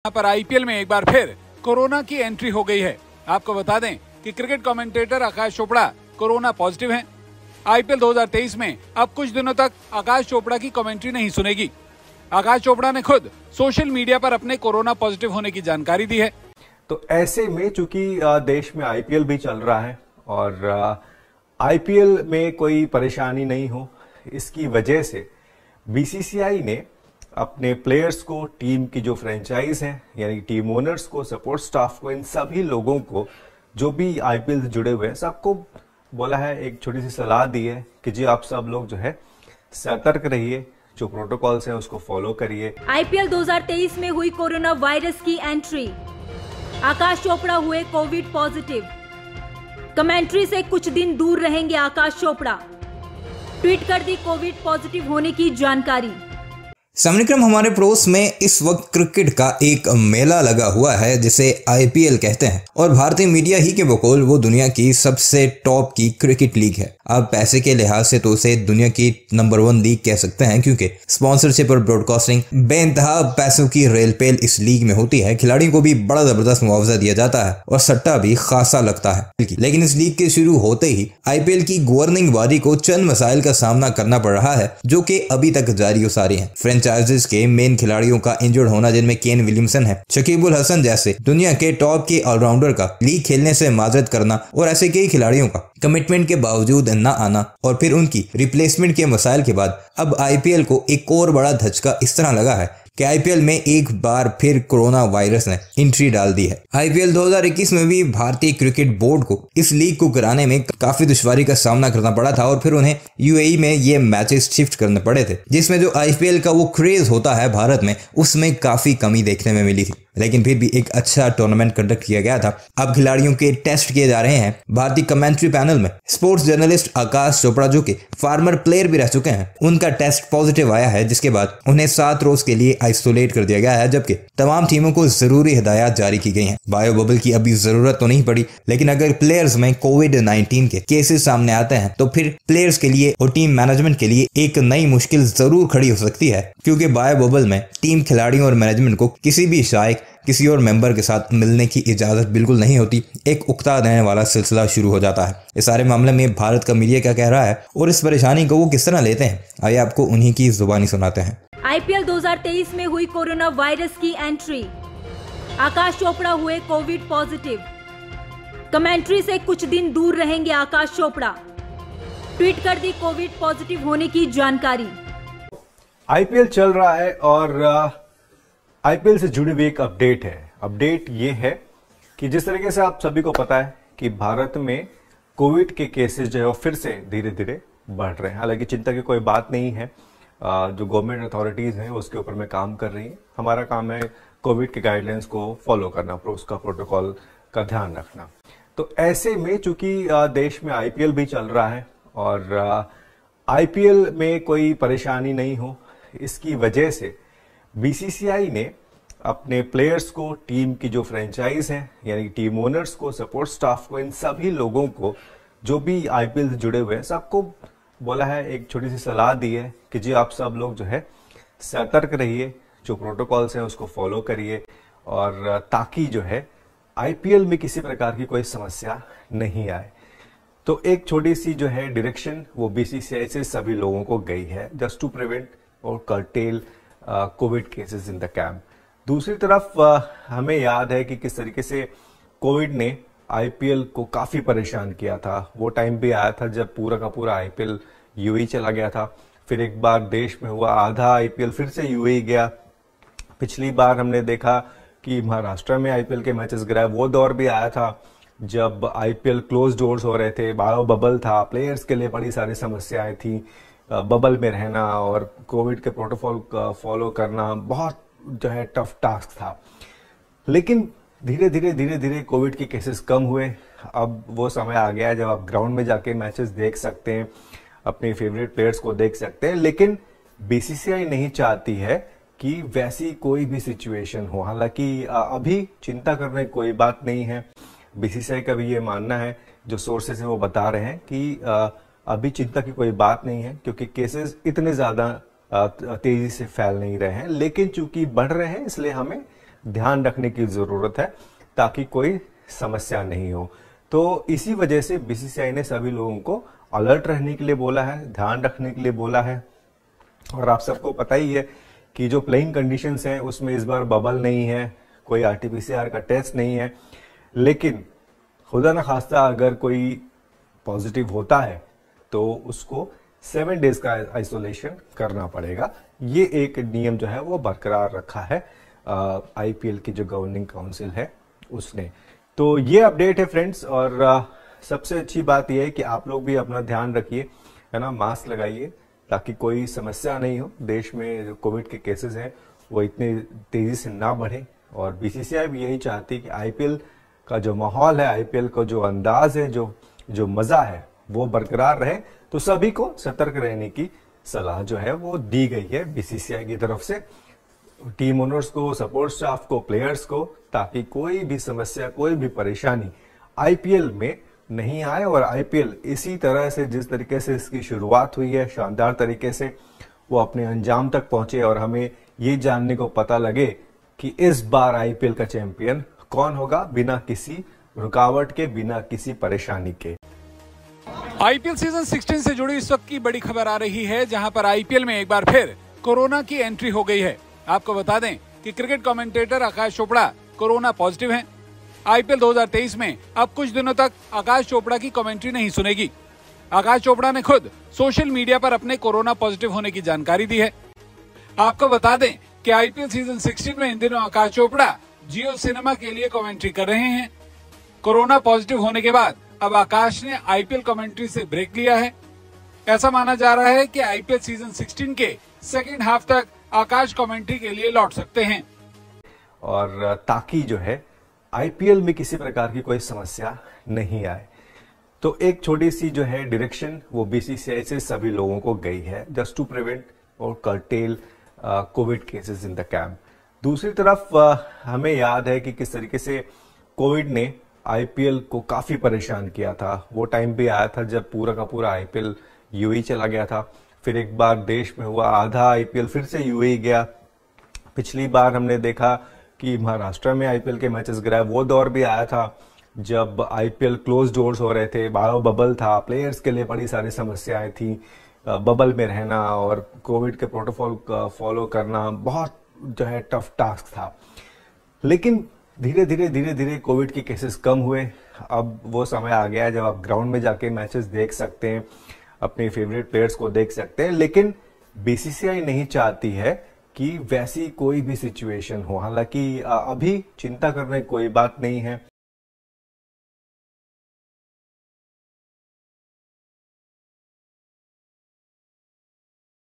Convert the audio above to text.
यहाँ पर आईपीएल में एक बार फिर कोरोना की एंट्री हो गई है। आपको बता दें कि क्रिकेट कमेंटेटर आकाश चोपड़ा कोरोना पॉजिटिव हैं। आईपीएल 2023 में अब कुछ दिनों तक आकाश चोपड़ा की कमेंट्री नहीं सुनेगी। आकाश चोपड़ा ने खुद सोशल मीडिया पर अपने कोरोना पॉजिटिव होने की जानकारी दी है। तो ऐसे में चूंकि देश में आईपीएल भी चल रहा है और आईपीएल में कोई परेशानी नहीं हो, इसकी वजह से बीसीसीआई ने अपने प्लेयर्स को, टीम की जो फ्रेंचाइज है यानी टीम ओनर्स को, सपोर्ट स्टाफ को, इन सभी लोगों को जो भी आईपीएल से जुड़े हुए हैं सबको बोला है, एक छोटी सी सलाह दी है कि जी आप सब लोग जो है सतर्क रहिए, जो प्रोटोकॉल्स हैं उसको फॉलो करिए। आईपीएल 2023 में हुई कोरोना वायरस की एंट्री, आकाश चोपड़ा हुए कोविड पॉजिटिव। कमेंट्री से कुछ दिन दूर रहेंगे आकाश चोपड़ा, ट्वीट कर दी कोविड पॉजिटिव होने की जानकारी। समनिक्रम हमारे पड़ोस में इस वक्त क्रिकेट का एक मेला लगा हुआ है जिसे आईपीएल कहते हैं और भारतीय मीडिया ही के बकौल वो दुनिया की सबसे टॉप की क्रिकेट लीग है। अब पैसे के लिहाज से तो उसे दुनिया की नंबर 1 लीग कह सकते हैं क्योंकि स्पॉन्सरशिप और ब्रॉडकास्टिंग बेइंतहा पैसों की रेलपेल इस लीग में होती है। खिलाड़ियों को भी बड़ा जबरदस्त मुआवजा दिया जाता है और सट्टा भी खासा लगता है। लेकिन इस लीग के शुरू होते ही आईपीएल की गवर्निंग बॉडी को चंद मसाइल का सामना करना पड़ रहा है जो कि अभी तक जारी सारी है। फ्रेंचाइजीज के मेन खिलाड़ियों का इंजर्ड होना, जिनमें केन विलियमसन है, शकीब अल हसन जैसे दुनिया के टॉप के ऑलराउंडर का लीग खेलने से माजरत करना और ऐसे कई खिलाड़ियों का कमिटमेंट के बावजूद न आना और फिर उनकी रिप्लेसमेंट के मसाइल के बाद अब आईपीएल को एक और बड़ा धचका इस तरह लगा है कि आईपीएल में एक बार फिर कोरोना वायरस ने एंट्री डाल दी है। आईपीएल 2021 में भी भारतीय क्रिकेट बोर्ड को इस लीग को कराने में काफी दुश्वारी का सामना करना पड़ा था और फिर उन्हें यूएई में ये मैचेस शिफ्ट करने पड़े थे, जिसमें जो आईपीएल का वो क्रेज होता है भारत में उसमें काफी कमी देखने में मिली थी। लेकिन फिर भी एक अच्छा टूर्नामेंट कंडक्ट किया गया था। अब खिलाड़ियों के टेस्ट किए जा रहे हैं। भारतीय कमेंट्री पैनल में स्पोर्ट्स जर्नलिस्ट आकाश चोपड़ा जो कि फार्मर प्लेयर भी रह चुके हैं, उनका टेस्ट पॉजिटिव आया है, जिसके बाद उन्हें 7 रोज के लिए आइसोलेट कर दिया गया है, जबकि तमाम टीमों को जरूरी हिदायत जारी की गई हैं। बायो बबल की अभी जरूरत तो नहीं पड़ी, लेकिन अगर प्लेयर्स में कोविड-19 के केसेस सामने आते हैं तो फिर प्लेयर्स के लिए और टीम मैनेजमेंट के लिए एक नई मुश्किल जरूर खड़ी हो सकती है, क्योंकि बायो बबल में टीम, खिलाड़ियों और मैनेजमेंट को किसी भी शायक, किसी और मेंबर के साथ मिलने की इजाजत बिल्कुल नहीं होती। एक उकता देने वाला सिलसिला शुरू हो जाता है। इस सारे मामले में भारत का मीडिया क्या कह रहा है और इस परेशानी को वो किस तरह लेते हैं, आइए आपको उन्हीं की जुबानी सुनाते हैं। आईपीएल 2023 में हुई कोरोना वायरस की एंट्री, आकाश चोपड़ा हुए कोविड पॉजिटिव। कमेंट्री से कुछ दिन दूर रहेंगे आकाश चोपड़ा, ट्वीट कर दी कोविड पॉजिटिव होने की जानकारी। आईपीएल चल रहा है और आईपीएल से जुड़ी हुई एक अपडेट है। अपडेट ये है कि जिस तरीके से आप सभी को पता है कि भारत में कोविड के केसेस जो है वो फिर से धीरे धीरे बढ़ रहे हैं। हालांकि चिंता की कोई बात नहीं है, जो गवर्नमेंट अथॉरिटीज हैं उसके ऊपर में काम कर रही है। हमारा काम है कोविड के गाइडलाइंस को फॉलो करना, उसका प्रोटोकॉल का ध्यान रखना। तो ऐसे में चूंकि देश में आईपीएल भी चल रहा है और आईपीएल में कोई परेशानी नहीं हो, इसकी वजह से बीसीसीआई ने अपने प्लेयर्स को, टीम की जो फ्रेंचाइज है यानी टीम ओनर्स को, सपोर्ट स्टाफ को, इन सभी लोगों को जो भी आईपीएल से जुड़े हुए हैं सबको बोला है, एक छोटी सी सलाह दी है कि जी आप सब लोग जो है सतर्क रहिए, जो प्रोटोकॉल्स हैं उसको फॉलो करिए और ताकि जो है आईपीएल में किसी प्रकार की कोई समस्या नहीं आए। तो एक छोटी सी जो है डायरेक्शन वो बीसीसीआई से सभी लोगों को गई है, जस्ट टू प्रिवेंट और cartel Covid cases in the camp. दूसरी तरफ हमें याद है कि किस तरीके से कोविड ने आईपीएल को काफी परेशान किया था। वो टाइम भी आया था जब पूरा का पूरा आईपीएल यूएई चला गया था, फिर एक बार देश में हुआ आधा आईपीएल फिर से यूएई गया। पिछली बार हमने देखा कि महाराष्ट्र में आईपीएल के मैचेस गिराए। वो दौर भी आया था जब आईपीएल क्लोज डोर्स हो रहे थे, बायो बबल था, प्लेयर्स के लिए बड़ी सारी समस्याएं थी, बबल में रहना और कोविड के प्रोटोकॉल फॉलो करना बहुत जो है टफ टास्क था। लेकिन धीरे धीरे कोविड के केसेस कम हुए। अब वो समय आ गया है जब आप ग्राउंड में जाके मैचेस देख सकते हैं, अपने फेवरेट प्लेयर्स को देख सकते हैं। लेकिन बीसीसीआई नहीं चाहती है कि वैसी कोई भी सिचुएशन हो। हालांकि अभी चिंता करने की कोई बात नहीं है। बीसीसीआई का भी ये मानना है, जो सोर्सेस हैं वो बता रहे हैं कि अभी चिंता की कोई बात नहीं है, क्योंकि केसेस इतने ज्यादा तेजी से फैल नहीं रहे हैं। लेकिन चूंकि बढ़ रहे हैं इसलिए हमें ध्यान रखने की जरूरत है ताकि कोई समस्या नहीं हो। तो इसी वजह से बीसीसीआई ने सभी लोगों को अलर्ट रहने के लिए बोला है, ध्यान रखने के लिए बोला है। और आप सबको पता ही है कि जो प्लेइंग कंडीशंस हैं उसमें इस बार बबल नहीं है, कोई आरटीपीसीआर का टेस्ट नहीं है, लेकिन खुदा न खास्ता अगर कोई पॉजिटिव होता है तो उसको 7 डेज का आइसोलेशन करना पड़ेगा। ये एक नियम जो है वो बरकरार रखा है आईपीएल की जो गवर्निंग काउंसिल है उसने। तो ये अपडेट है फ्रेंड्स, और सबसे अच्छी बात यह है कि आप लोग भी अपना ध्यान रखिए, है ना, मास्क लगाइए ताकि कोई समस्या नहीं हो। देश में जो कोविड के केसेस हैं वो इतने तेजी से ना बढ़े, और बीसीसीआई भी यही चाहती है कि आईपीएल का जो माहौल है, आईपीएल का जो अंदाज है, जो मजा है वो बरकरार रहे। तो सभी को सतर्क रहने की सलाह जो है वो दी गई है बीसीसीआई की तरफ से टीम ओनर्स को, सपोर्ट स्टाफ को, प्लेयर्स को, ताकि कोई भी समस्या, कोई भी परेशानी आईपीएल में नहीं आए। और आईपीएल इसी तरह से, जिस तरीके से इसकी शुरुआत हुई है शानदार तरीके से, वो अपने अंजाम तक पहुंचे और हमें ये जानने को पता लगे कि इस बार आईपीएल का चैंपियन कौन होगा, बिना किसी रुकावट के, बिना किसी परेशानी के। आईपीएल सीजन 16 से जुड़ी इस वक्त की बड़ी खबर आ रही है, जहां पर आईपीएल में एक बार फिर कोरोना की एंट्री हो गई है। आपको बता दें कि क्रिकेट कमेंटेटर आकाश चोपड़ा कोरोना पॉजिटिव हैं। आईपीएल 2023 में अब कुछ दिनों तक आकाश चोपड़ा की कमेंट्री नहीं सुनेगी। आकाश चोपड़ा ने खुद सोशल मीडिया पर अपने कोरोना पॉजिटिव होने की जानकारी दी है। आपको बता दें कि आईपीएल सीजन 16 में इन दिनों आकाश चोपड़ा जियो सिनेमा के लिए कमेंट्री कर रहे हैं। कोरोना पॉजिटिव होने के बाद अब आकाश ने आईपीएल कमेंट्री से ब्रेक लिया है। ऐसा माना जा रहा है कि आईपीएल सीजन 16 के सेकेंड हाफ तक आकाश कमेंट्री के लिए लौट सकते हैं, और ताकि जो है आईपीएल में किसी प्रकार की कोई समस्या नहीं आए। तो एक छोटी सी जो है डायरेक्शन वो बीसीसीआई से सभी लोगों को गई है, जस्ट टू प्रिवेंट और cartel Covid cases in the camp. दूसरी तरफ हमें याद है कि किस तरीके से कोविड ने आईपीएल को काफी परेशान किया था। वो टाइम भी आया था जब पूरा का पूरा आईपीएल यूएई चला गया था, फिर एक बार देश में हुआ, आधा आईपीएल फिर से यूएई गया। पिछली बार हमने देखा कि महाराष्ट्र में आईपीएल के मैचेस गिराए। वो दौर भी आया था जब आईपीएल क्लोज डोर्स हो रहे थे, बायो बबल था, प्लेयर्स के लिए बड़ी सारी समस्याएं थी, बबल में रहना और कोविड के प्रोटोकॉल फॉलो करना बहुत जो है टफ टास्क था। लेकिन धीरे धीरे कोविड के केसेस कम हुए। अब वो समय आ गया है जब आप ग्राउंड में जाके मैचेस देख सकते हैं, अपने फेवरेट प्लेयर्स को देख सकते हैं। लेकिन बीसीसीआई नहीं चाहती है कि वैसी कोई भी सिचुएशन हो। हालांकि अभी चिंता करने की कोई बात नहीं है,